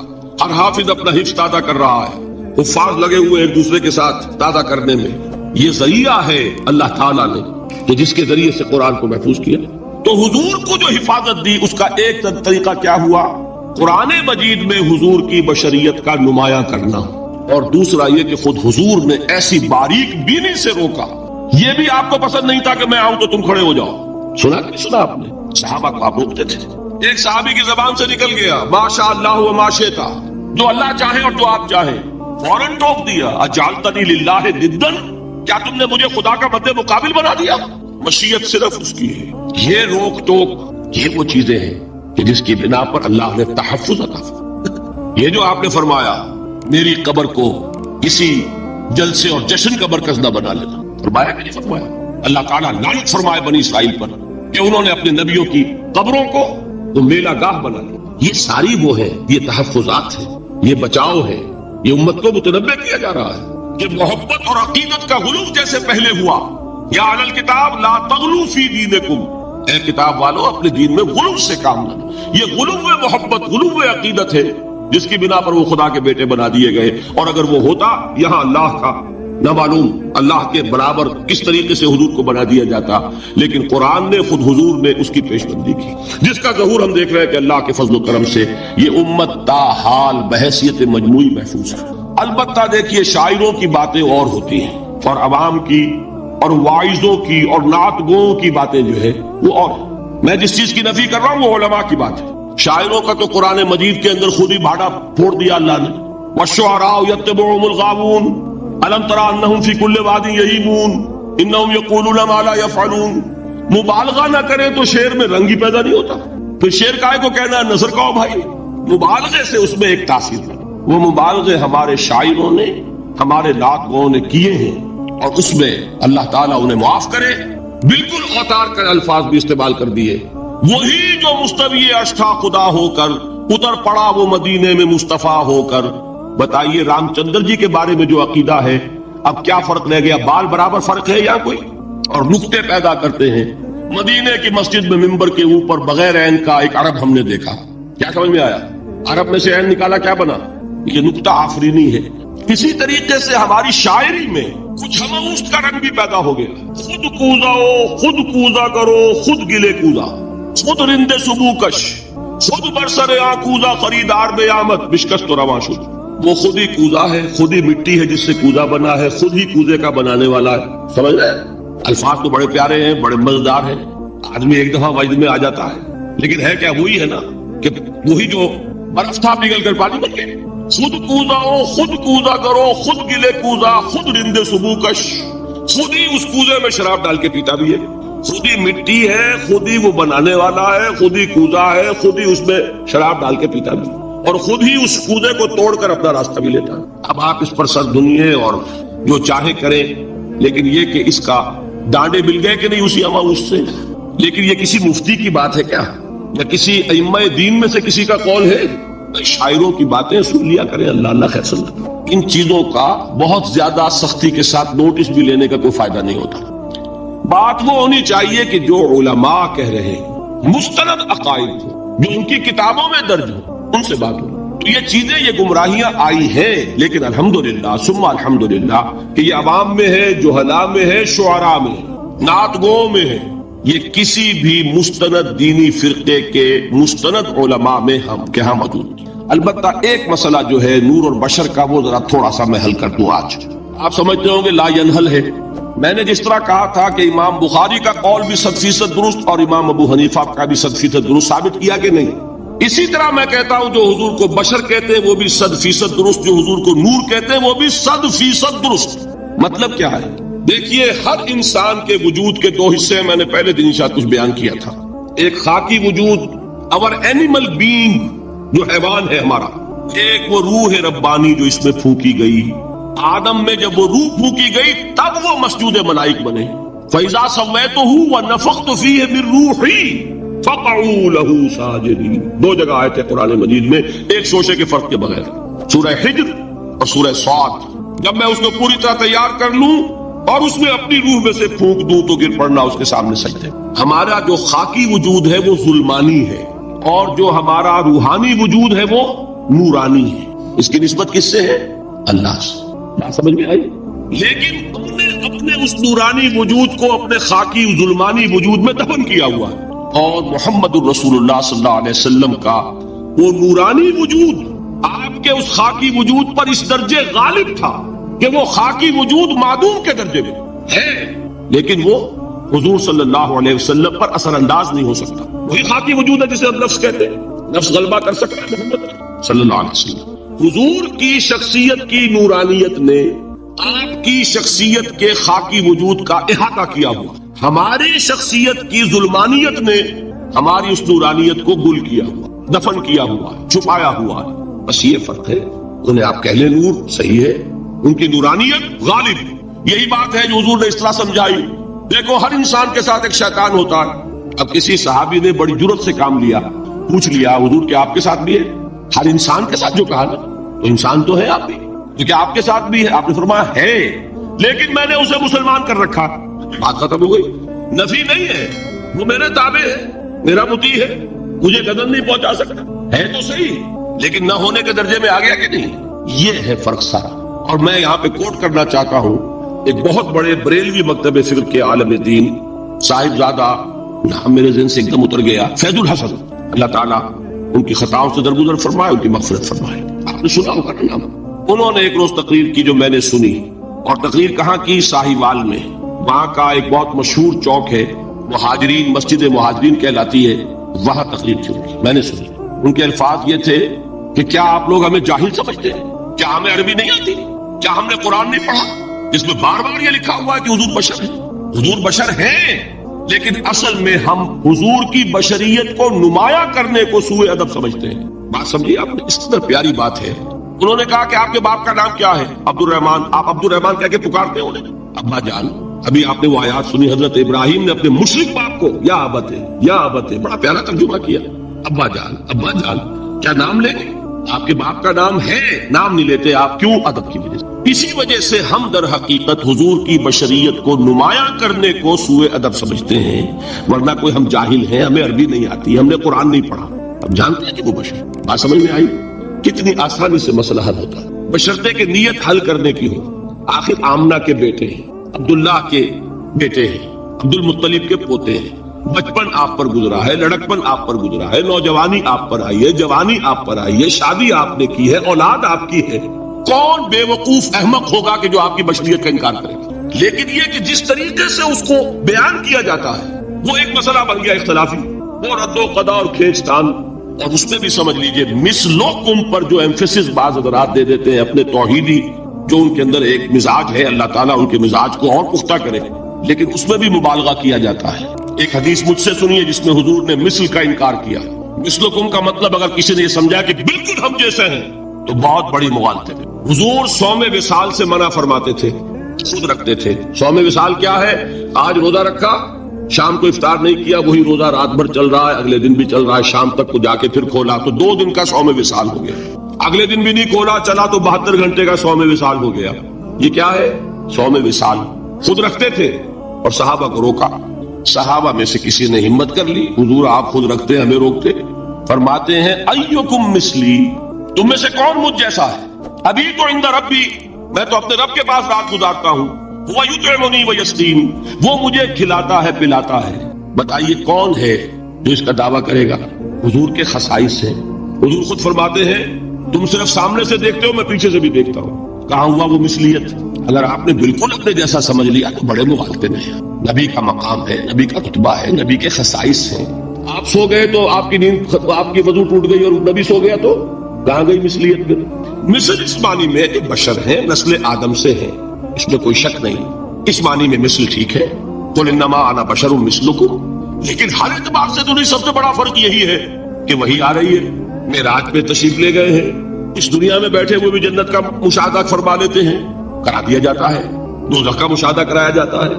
ہر حافظ اپنا حفظ تازہ کر رہا ہے، حفاظ لگے ہوئے ایک دوسرے کے ساتھ تازہ کرنے میں. یہ ذریعہ ہے اللہ تعالیٰ نے کہ جس کے ذریعے سے قرآن کو محفوظ کیا. تو حضور کو جو حفاظت دی اس کا ایک طریقہ کیا ہوا؟ قرآن مجید میں حضور کی بشریت کا نمایاں کرنا، اور دوسرا یہ کہ خود حضور نے ایسی باریک بینی سے روکا. یہ بھی آپ کو پسند نہیں تھا کہ میں آؤں تو تم کھڑے ہو جاؤ. سنا کہ نہیں سنا آپ نے؟ صحابہ کو آپ روکتے تھے. ایک صحابی کی زبان سے نکل گیا ما شاء اللہ و ما شئت، جو اللہ چاہے اور جو آپ چاہیں، فوراً ٹوک دیا اجعلتنی للہ ندًا، کیا تم نے مجھے خدا کا مد مقابل بنا دیا؟ مشیت صرف اس کی ہے. یہ روک ٹوک یہ وہ چیزیں ہیں کہ جس کی بنا پر اللہ نے تحفظ عطا فرمایا. یہ جو آپ نے فرمایا میری قبر کو کسی جلسے اور جشن کا مرکز نہ بنا لینا، فرمایا کہ نہیں فرمایا؟ اللہ تعالیٰ لعنت فرمائے بنی اسرائیل پر کہ انہوں نے اپنے نبیوں کی قبروں کو تو میلہ گاہ بنا لیا. یہ ساری وہ ہے، یہ تحفظات ہیں، یہ بچاؤ ہے. یہ امت کو متنبہ کیا جا رہا ہے کہ محبت اور عقیدت کا غلو جیسے پہلے ہوا، یا اہل الکتاب لا تغلو فی دینکم، اے کتاب والو اپنے دین میں غلو سے کام نہ لو. یہ غلو محبت، غلو عقیدت ہے جس کی بنا پر وہ خدا کے بیٹے بنا دیے گئے. اور اگر وہ ہوتا یہاں اللہ کا نہ معلوم اللہ کے برابر کس طریقے سے حضور کو بنا دیا جاتا. لیکن قرآن نے خود حضور نے اس کی پیش بندی کی، جس کا ظہور ہم دیکھ رہے ہیں کہ اللہ کے فضل و کرم سے یہ امت تا حال بحیثیت مجموعی محفوظ ہے. البتہ دیکھیے شاعروں کی باتیں اور ہوتی ہیں، اور عوام کی اور واعظوں کی اور نعت گوؤں کی باتیں جو ہے وہ اور. میں جس چیز کی نفی کر رہا ہوں وہ علماء کی بات ہے. شاعروں کا تو قرآن مجید کے اندر خود ہی بھاڑا پھوڑ دیا اللہ نے. والشعراء يتبعهم الغاوون الم تر انہم فی کل واد یہیمون انہم یقولون ما لا یفعلون. مبالغہ نہ کریں تو شعر میں رنگ ہی پیدا نہیں ہوتا. پھر شعر کائے کو کہنا ہے نظر کہو بھائی. مبالغے سے اس میں ایک تاثیر ہے. وہ مبالغے ہمارے شاعروں نے ہمارے نعت گوؤں نے کیے ہیں، اور اس میں اللہ تعالیٰ انہیں معاف کرے بالکل اوتار کر الفاظ بھی استعمال کر دیے. وہی جو مستوی عرش تھا خدا ہو کر اتر پڑا وہ مدینے میں مصطفیٰ ہو کر. بتائیے رام چندر جی کے بارے میں جو عقیدہ ہے، اب کیا فرق رہ گیا؟ بال برابر فرق ہے یا کوئی؟ اور نقطے پیدا کرتے ہیں. مدینے کی مسجد میں ممبر کے اوپر بغیر عین کا ایک عرب ہم نے دیکھا. کیا سمجھ میں آیا؟ عرب میں سے عین نکالا، کیا بنا؟ یہ نقطہ آفرینی ہے. اسی طریقے سے ہماری شاعری میں کچھ ہموست کا رنگ بھی پیدا ہو گیا. خود کوزاؤ، خود کوزا کرو، خود گلے کوزا، خود رندے صبح کش، خود برسر کوزا خریدار بے آمد بشکست تو رواں شد. وہ خود ہی کوزا ہے، خود ہی مٹی ہے جس سے کوزا بنا ہے، خود ہی کوزے کا بنانے والا ہے. سمجھ رہے ہیں؟ الفاظ تو بڑے پیارے ہیں، بڑے مزیدار ہیں، آدمی ایک دفعہ وجد میں آ جاتا ہے. لیکن ہے کیا؟ وہی ہے نا کہ وہی جو برف تھا پگھل کر پانی بن گئے. خود کوزاؤ، خود کوزا کرو، خود گلے کوزا، خود رندے صبح کش. خود ہی اس کوزے میں شراب ڈال کے پیتا بھی ہے، خود ہی مٹی ہے، خود ہی وہ بنانے والا ہے، خود ہی کوزا ہے، خود ہی اس میں شراب ڈال کے پیتا بھی، اور خود ہی اس کوزے کو توڑ کر اپنا راستہ بھی لیتا ہے. اب آپ اس پر سر دنیے اور جو چاہے کریں، لیکن یہ کہ اس کا ڈانڈے مل گئے کہ نہیں اسی اماؤس سے. لیکن یہ کسی مفتی کی بات ہے کیا؟ یا کسی ائمہ دین میں سے کسی کا قول ہے؟ شاعروں کی باتیں سن لیا کریں. اللہ اللہ خیر سن. ان چیزوں کا بہت زیادہ سختی کے ساتھ نوٹس بھی لینے کا کوئی فائدہ نہیں ہوتا. بات وہ ہونی چاہیے کہ جو علماء کہہ رہے ہیں مستند عقائد جو ان کی کتابوں میں درج ہو ان سے بات ہو. تو یہ چیزیں، یہ گمراہیاں آئی ہیں، لیکن الحمدللہ ثم الحمدللہ کہ یہ عوام میں ہے، جہلاء میں ہے، شعراء میں ہے، نعت گوؤں میں ہے. یہ کسی بھی مستند دینی فرقے کے مستند علماء میں ہم کے ہاں موجود. البتہ ایک مسئلہ جو ہے نور اور بشر کا، وہ ذرا تھوڑا سا میں حل کر دوں. آج آپ سمجھتے ہوں گے لا ینحل ہے. میں نے جس طرح کہا تھا کہ امام بخاری کا قول بھی 100% درست اور امام ابو حنیفہ کا بھی 100% درست ثابت کیا کہ نہیں، اسی طرح میں کہتا ہوں جو حضور کو بشر کہتے ہیں وہ بھی 100% درست، جو حضور کو نور کہتے ہیں وہ بھی 100% درست. مطلب کیا ہے؟ دیکھیے ہر انسان کے وجود کے دو حصے میں نے پہلے دن شاید کچھ بیان کیا تھا. ایک خاکی وجود، اور اینیمل بینگ جو حیوان ہے ہمارا. ایک وہ روح ربانی جو اس میں پھونکی گئی. آدم میں جب وہ روح پھونکی گئی تب وہ مسجود ملائک بنے. فَإِذَا سَوَّيْتُهُ وَنَفَخْتُ فِيهِ مِن رُوحِي فَقَعُوا لَهُ سَاجِدِينَ. دو جگہ آئے تھے قرآن مجید میں ایک شوشے کے فرق کے بغیر. سورہ حجر اور سورہ صاد، جب میں اس کو پوری طرح تیار کر لوں اور اس میں اپنی روح میں سے پھونک دوں تو گر پڑنا اس کے سامنے سجدے۔ ہمارا جو خاکی وجود ہے وہ ظلمانی ہے، اور جو ہمارا روحانی وجود ہے وہ نورانی ہے۔ اس کی نسبت کس سے ہے؟ اللہ سے۔ بات سمجھ میں آئی؟ لیکن ہم نے اپنے اس نورانی وجود کو اپنے خاکی ظلمانی وجود میں دفن کیا ہوا ہے، اور محمد الرسول اللہ صلی اللہ علیہ وسلم کا وہ نورانی وجود آپ کے اس خاکی وجود پر اس درجے غالب تھا کہ وہ خاکی وجود معدوم کے درجے میں ہے، لیکن وہ حضور صلی اللہ علیہ وسلم پر اثر انداز نہیں ہو سکتا۔ وہی خاکی وجود ہے جسے ہم نفس کہتے ہیں، نفس غلبہ کر سکتا ہے محمد صلی اللہ علیہ وسلم۔ حضور کی شخصیت کی نورانیت نے آپ کی شخصیت کے خاکی وجود کا احاطہ کیا ہوا، ہماری شخصیت کی ظلمانیت نے ہماری اس نورانیت کو گل کیا ہوا، دفن کیا ہوا، چھپایا ہوا ہے۔ بس یہ فرق ہے۔ انہیں آپ کہہ لیں نور، صحیح ہے، ان کی نورانیت غالب ہے۔ یہی بات ہے جو حضور نے اصطلاح سمجھائی۔ دیکھو ہر انسان کے ساتھ ایک شیطان ہوتا ہے۔ اب کسی صحابی نے بڑی جرت سے کام لیا، پوچھ لیا حضور کیا آپ کے ساتھ بھی ہے؟ ہر انسان کے ساتھ جو کہا نا، تو انسان تو ہے آپ بھی، تو کیا آپ کے ساتھ بھی ہے؟ آپ نے فرمایا ہے، لیکن میں نے اسے مسلمان کر رکھا۔ بات ختم ہو گئی۔ نفی نہیں ہے، وہ میرے تابع ہے، میرا مطیع ہے، مجھے قدم نہیں پہنچا سکتا، ہے تو صحیح، لیکن نہ ہونے کے درجے میں آ گیا کہ نہیں؟ یہ ہے فرق سارا۔ اور میں یہاں پہ کوٹ کرنا چاہتا ہوں ایک بہت بڑے بریلوی مکتب فکر کے عالم دین صاحبزادہ، نام میرے ذہن سے ایک دم اتر گیا، فیض الحسن، اللہ تعالیٰ ان کی خطاؤں سے درگزر فرمائے، ان کی مغفرت فرمائے۔ آپ نے سنا ہوگا نا نام۔ انہوں نے ایک روز تقریر کی جو میں نے سنی، اور تقریر کہاں کی؟ ساہیوال میں۔ وہاں کا ایک بہت مشہور چوک ہے، مہاجرین، مسجد مہاجرین کہلاتی ہے، وہاں تقریر کی ان کی میں نے سنی۔ ان کے الفاظ یہ تھے کہ کیا آپ لوگ ہمیں جاہل سمجھتے ہیں؟ کیا ہمیں عربی نہیں آتی؟ کیا ہم نے قرآن نہیں پڑھا جس میں بار بار یہ لکھا ہوا ہے کہ حضور بشر ہیں؟ حضور بشر ہیں، لیکن اصل میں ہم حضور کی بشریت کو نمایاں کرنے کو سوء ادب سمجھتے ہیں۔ بات سمجھیے آپ نے، اس قدر پیاری بات ہے۔ انہوں نے کہا کہ آپ کے باپ کا نام کیا ہے؟ عبد الرحمان۔ آپ عبد الرحمان کہہ کے پکارتے ہیں انہیں؟ ابا جان۔ ابھی آپ نے وہ آیات سنی، حضرت ابراہیم نے اپنے مشرک باپ کو یا ابت ہے، یا ابت ہے، بڑا پیارا ترجمہ کیا، ابا جان، ابا جان۔ کیا نام لیں گے؟ آپ کے باپ کا نام ہے، نام نہیں لیتے آپ، کیوں؟ ادب کی وجہ سے۔ اسی وجہ سے ہم در حقیقت حضور کی بشریت کو نمایاں کرنے کو سوء ادب سمجھتے ہیں، ورنہ کوئی ہم جاہل ہیں، ہمیں عربی نہیں آتی، ہم نے قرآن نہیں پڑھا، اب جانتے ہیں کہ وہ بشر۔ بات سمجھ میں آئی؟ کتنی آسانی سے مسئلہ حل ہوتا ہے، بشرطے کہ نیت حل کرنے کی ہو۔ آخر آمنہ کے بیٹے ہیں، عبداللہ کے بیٹے ہیں، عبد المطلب کے پوتے ہیں، بچپن آپ پر گزرا ہے، لڑکپن آپ پر گزرا ہے، نوجوانی آپ پر آئی ہے، جوانی آپ پر آئی ہے، شادی آپ نے کی ہے، اولاد آپ کی ہے۔ کون بے وقوف احمق ہوگا کہ جو آپ کی بشریت کا انکار کرے گا؟ لیکن یہ کہ جس طریقے سے اس کو بیان کیا جاتا ہے وہ ایک مسئلہ بن گیا اختلافی، وہ رد و قضا اور کھینچ تان۔ اور اس میں بھی سمجھ لیجئے مثلکم پر جو ایمفیسس بعض حضرات دے دیتے ہیں اپنے توحیدی جو ان کے اندر ایک مزاج ہے، اللہ تعالیٰ ان کے مزاج کو اور پختہ کرے، لیکن اس میں بھی مبالغہ کیا جاتا ہے۔ ایک حدیث مجھ سے سنیے جس میں حضور نے مثل کا انکار کیا۔ مثلکم کا مطلب اگر کسی نے یہ سمجھا کہ بالکل ہم جیسے ہیں تو بہت بڑی مغالطے ہے۔ حضور صوم وصال سے منع فرماتے تھے، خود رکھتے تھے۔ صوم وصال کیا ہے؟ آج روزہ رکھا، شام کو افطار نہیں کیا، وہی روزہ رات بھر چل رہا ہے، اگلے دن بھی چل رہا ہے، شام تک کو جا کے پھر کھولا تو 2 دن کا صوم وصال ہو گیا۔ اگلے دن بھی نہیں کھولا، چلا تو 72 گھنٹے کا صوم وصال ہو گیا۔ یہ کیا ہے؟ صوم وصال۔ خود رکھتے تھے اور صحابہ کو روکا۔ صحابہ میں سے کسی نے ہمت کر لی، حضور آپ خود رکھتے ہیں، ہمیں روکتے؟ فرماتے ہیں ایکم مثلی، تم میں سے کون مجھ جیسا ہے؟ ابھی تو عند ربی، میں تو اپنے رب کے پاس رات گزارتا ہوں، وہ یطعمنی ویسقین، وہ مجھے کھلاتا ہے پلاتا ہے۔ بتائیے کون ہے جو اس کا دعویٰ کرے گا؟ حضور کے خصائص ہیں۔ حضور خود فرماتے ہیں تم صرف سامنے سے دیکھتے ہو، میں پیچھے سے بھی دیکھتا ہوں۔ کہاں ہوا وہ مثلیت؟ اگر آپ نے بالکل اپنے جیسا سمجھ لیا تو بڑے مغالطے میں ہیں۔ نبی کا مقام ہے، نبی کا رتبہ ہے، نبی کے خصائص ہیں۔ آپ سو گئے تو آپ کی نیند، آپ کی وضو ٹوٹ گئی اور نبی سو گیا تو کہاں گئی مثلیت؟ پھر مثل اس معنی میں کہ بشر ہیں، نسل آدم سے ہیں، اس میں کوئی شک نہیں، اس معنی میں مثل ٹھیک ہے، قل انما انا بشر مثلکم۔ لیکن ہر اعتبار سے تو نہیں، سب سے بڑا فرق یہی ہے کہ وہی آ رہی ہے، معراج پہ تشریف لے گئے ہیں، اس دنیا میں بیٹھے ہوئے بھی جنت کا مشاہدہ فرما لیتے ہیں، کرا دیا جاتا ہے، دوزخ کا مشاہدہ کرایا جاتا ہے،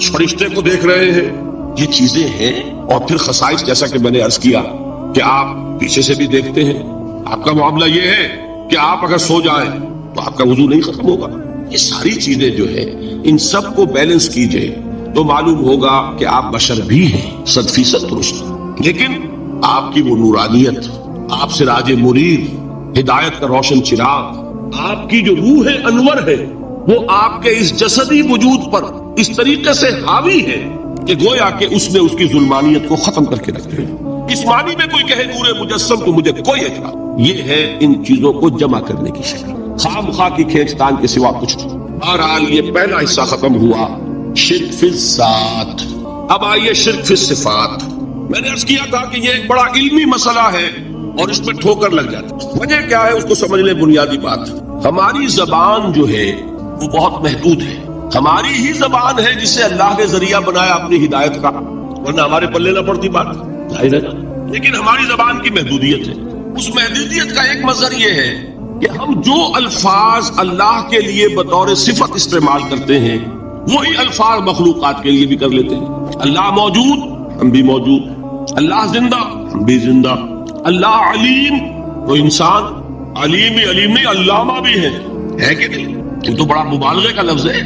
فرشتے کو دیکھ رہے ہیں، یہ چیزیں ہیں۔ اور پھر خصائص جیسا کہ میں نے عرض کیا کہ آپ پیچھے سے بھی دیکھتے ہیں۔ آپ کا معاملہ یہ ہے کہ آپ اگر سو جائیں تو آپ کا وضو نہیں ختم ہوگا. یہ ساری چیزیں جو ہے ان سب کو بیلنس کیجئے تو معلوم ہوگا کہ آپ بشر بھی ہیں 100% درست، لیکن آپ کی وہ نورانیت، آپ سے راج مرید، ہدایت کا روشن چراغ، آپ کی جو روح انور ہے وہ آپ کے اس جسدی وجود پر اس طریقے سے حاوی ہے کہ گویا کہ اس نے اس کی ظلمانیت کو ختم کر کے رکھ دیا. اس معنی میں کوئی کہے نور مجسم تو مجھے کوئی اعتراض. یہ ہے ان چیزوں کو جمع کرنے کی شکل، خام خواہ کی کھینچتان کے سوا کچھ نہیں. بہرحال یہ پہلا حصہ ختم ہوا، شرک فی الذات. اب آئیے شرک فی الصفات. میں نے عرض کیا تھا کہ یہ ایک بڑا علمی مسئلہ ہے اور اس میں ٹھوکر لگ جاتی. وجہ کیا ہے اس کو سمجھ لیں. بنیادی بات، ہماری زبان جو ہے وہ بہت محدود ہے. ہماری ہی زبان ہے جسے اللہ نے ذریعہ بنایا اپنی ہدایت کا، ورنہ ہمارے پلے نہ پڑتی بات، ظاہر ہے نا. لیکن ہماری زبان کی محدودیت ہے. اس محدودیت کا ایک مظہر یہ ہے کہ ہم جو الفاظ اللہ کے لیے بطور صفت استعمال کرتے ہیں وہی الفاظ مخلوقات کے لیے بھی کر لیتے ہیں. اللہ موجود، ہم بھی موجود. اللہ زندہ، ہم بھی زندہ. اللہ علیم، وہ انسان علیم ہی علیم نہیں علامہ بھی ہے کہ نہیں؟ یہ تو بڑا مبالغے کا لفظ ہے.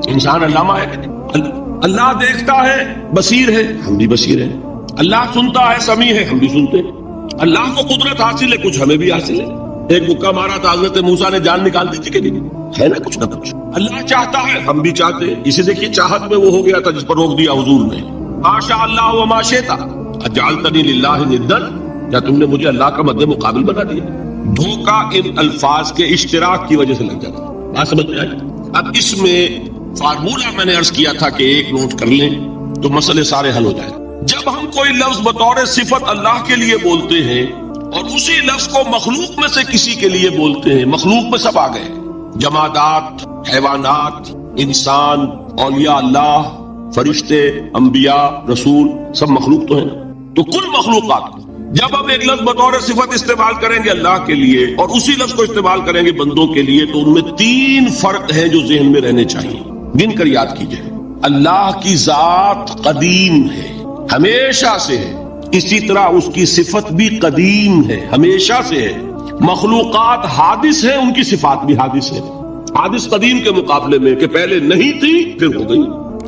انسان علامہ ہے کہ نہیں؟ اللہ دیکھتا ہے، بصیر ہے، ہم بھی بصیر ہیں. اللہ سنتا ہے، سمیع ہے، ہم بھی سنتے ہیں. اللہ کو قدرت حاصل ہے، کچھ ہمیں بھی حاصل ہے. ایک مکہ مارا تھا حضرت موسیٰ نے، جان نکال دی تھی کہ نہیں؟ ہے نا کچھ نہ کچھ. اللہ چاہتا ہے، ہم بھی چاہتے ہیں. اسے دیکھیے چاہت میں وہ ہو گیا تھا جس پر روک دیا حضور نے. ما شاء اللہ و ما شئت اجعلتنی للہ ندا، کیا تم نے مجھے اللہ کا مد مقابل بنا دیا؟ دھوکہ ان الفاظ کے اشتراک کی وجہ سے لگ جاتا. بات سمجھ میں آئی؟ اب اس میں فارمولہ میں نے عرض کیا تھا کہ ایک نوٹ کر لیں تو مسئلے سارے حل ہو جائیں. جب ہم کوئی لفظ بطور صفت اللہ کے لیے بولتے ہیں اور اسی لفظ کو مخلوق میں سے کسی کے لیے بولتے ہیں، مخلوق میں سب آ گئے، جمادات، حیوانات، انسان، اولیاء اللہ، فرشتے، انبیاء، رسول، سب مخلوق تو ہیں. تو کل مخلوقات جب ہم ایک لفظ بطور صفت استعمال کریں گے اللہ کے لیے اور اسی لفظ کو استعمال کریں گے بندوں کے لیے تو ان میں 3 فرق ہیں جو ذہن میں رہنے چاہیے. گن کر یاد کیجئے. اللہ کی ذات قدیم ہے، ہمیشہ سے ہے. اسی طرح اس کی صفت بھی قدیم ہے، ہمیشہ سے ہے. مخلوقات حادث ہیں، ان کی صفات بھی حادث ہے. حادث قدیم کے مقابلے میں کہ پہلے نہیں تھی پھر ہو گئی.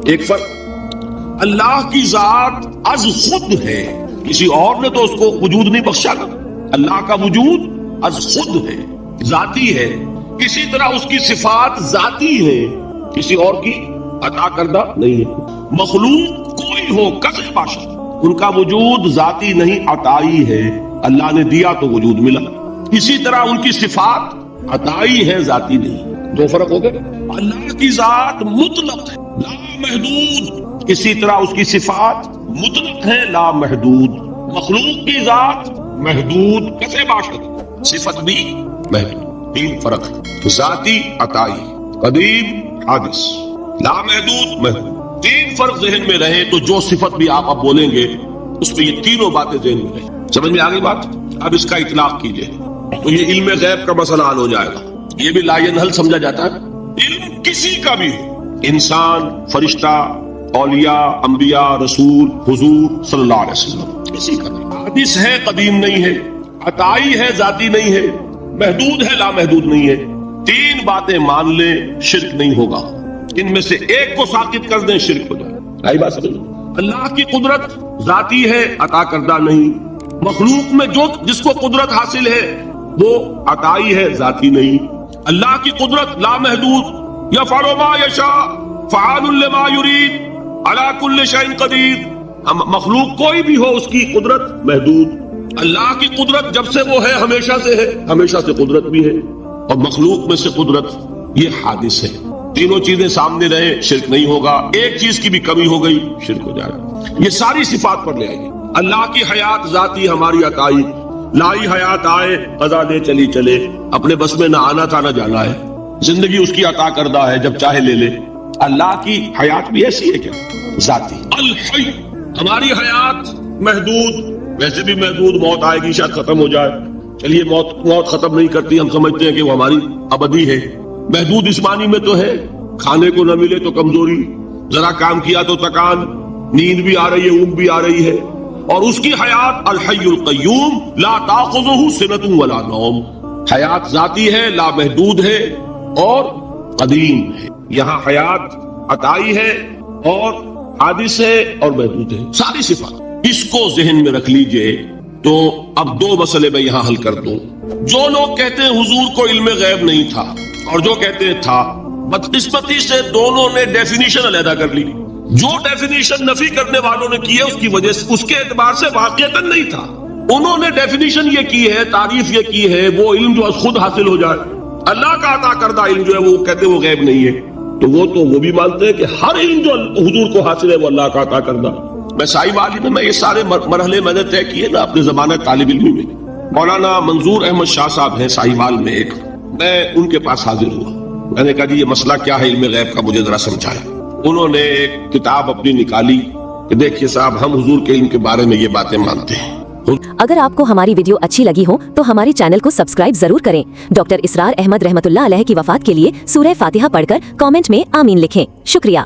ایک فرق، اللہ کی ذات از خود ہے، کسی اور نے تو اس کو وجود نہیں بخشا نا. اللہ کا وجود از خود ہے، ذاتی ہے. کسی طرح اس کی صفات ذاتی ہے، کسی اور کی عطا کردہ نہیں ہے. مخلوق کوئی ہو کسے باشد، ان کا وجود ذاتی نہیں عطائی ہے. اللہ نے دیا تو وجود ملا. اسی طرح ان کی صفات عطائی ہے، ذاتی نہیں. 2 فرق ہو گئے. اللہ کی ذات مطلق ہے، لا محدود. اسی طرح اس کی صفات مطلق ہے، لا محدود. مخلوق کی ذات محدود کسے باشد، صفت بھی محدود. 3 فرق ہے، ذاتی عطائی، قدیم حادث، لا محدود محدود. 3 فرق ذہن میں رہے تو جو صفت بھی آپ اب بولیں گے اس پہ یہ تینوں باتیں ذہن میں رہیں. سمجھ میں آگئی بات؟ اب اس کا اطلاق کیجئے تو یہ علم غیب کا مسئلہ حل ہو جائے گا. یہ بھی لا ینحل سمجھا جاتا ہے. علم کسی کا بھی ہو، انسان، فرشتہ، اولیاء، انبیاء، رسول، حضور صلی اللہ علیہ وسلم، کسی کا بھی حادث ہے، قدیم نہیں ہے، عطائی ہے، ذاتی نہیں ہے، محدود ہے، لا محدود نہیں ہے. 3 باتیں مان لیں، شرک نہیں ہوگا. ان میں سے ایک کو ساقط کر دیں، شرک ہو جائے. آئی بات سمجھ؟ اللہ کی قدرت ذاتی ہے، عطا کردہ نہیں. مخلوق میں جس کو قدرت حاصل ہے وہ عطائی ہے، ذاتی نہیں. اللہ کی قدرت لا محدود، یفعل ما یشاء فعال لما یرید علی کل شیء قدیر. مخلوق کوئی بھی ہو اس کی قدرت محدود. اللہ کی قدرت جب سے وہ ہے ہمیشہ سے ہے، ہمیشہ سے قدرت بھی ہے. اور مخلوق میں سے قدرت یہ حادث ہے. تینوں چیزیں سامنے رہے، شرک نہیں ہوگا. ایک چیز کی بھی کمی ہو گئی، شرک ہو جائے گا. یہ ساری صفات پر لے آئیے. اللہ کی حیات ذاتی، ہماری عطائی. لائی حیات آئے، قضا دے چلی چلے، اپنے بس میں نہ آنا تھا نہ جانا ہے. زندگی اس کی عطا کردہ ہے، جب چاہے لے لے. اللہ کی حیات بھی ایسی ہے کیا؟ ذاتی. الحی، ہماری حیات محدود، ویسے بھی محدود. موت آئے گی، شاید ختم ہو جائے. چلیے موت ختم نہیں کرتی، ہم سمجھتے ہیں کہ وہ ہماری ابدی ہے. محدود اس معنی میں تو ہے کھانے کو نہ ملے تو کمزوری، ذرا کام کیا تو تکان، نیند بھی آ رہی ہے، اونگ بھی آ رہی ہے. اور اس کی حیات الحی القیوم لا تاخذہ سنۃ ولا نوم. حیات ذاتی ہے، لا محدود ہے، اور قدیم ہے. یہاں حیات عطائی ہے اور حادث ہے اور محدود ہے، ساری صفات. اس کو ذہن میں رکھ لیجئے. تو اب دو مسئلے میں یہاں حل کر دوں. جو لوگ کہتے ہیں حضور کو علم غیب نہیں تھا اور جو کہتے ہیں تھا، بدقسمتی سے دونوں نے ڈیفینیشن علیحدہ کر لی. جو ڈیفینیشن نفی کرنے والوں نے کی ہے اس کی وجہ سے، اس کے اعتبار سے واقعتاً نہیں تھا. انہوں نے ڈیفینیشن یہ کی ہے، تعریف یہ کی ہے، وہ علم جو خود حاصل ہو جائے. اللہ کا عطا کردہ علم جو ہے وہ کہتے ہیں وہ غیب نہیں ہے. تو وہ بھی مانتے ہیں کہ ہر علم جو حضور کو حاصل ہے وہ اللہ کا عطا کردہ. میں صاحب عالم میں یہ سارے مرحلے میں نے طے کیے نا اپنے زمانہ طالب علمی میں. مولانا منظور احمد شاہ صاحب ہیں ساہیوال میں ایک، میں ان کے پاس حاضر ہوا. میں نے کہا جی یہ مسئلہ کیا ہے علم غیب کا، مجھے ذرا سمجھائیں. انہوں نے ایک کتاب اپنی نکالی کہ دیکھیے صاحب ہم حضور کے علم کے بارے میں یہ باتیں مانتے ہیں. اگر آپ کو ہماری ویڈیو اچھی لگی ہو تو ہمارے چینل کو سبسکرائب ضرور کریں. ڈاکٹر اسرار احمد رحمۃ اللہ علیہ کی وفات کے لیے سورہ فاتحہ پڑھ کر کامنٹ میں آمین لکھیں. شکریہ.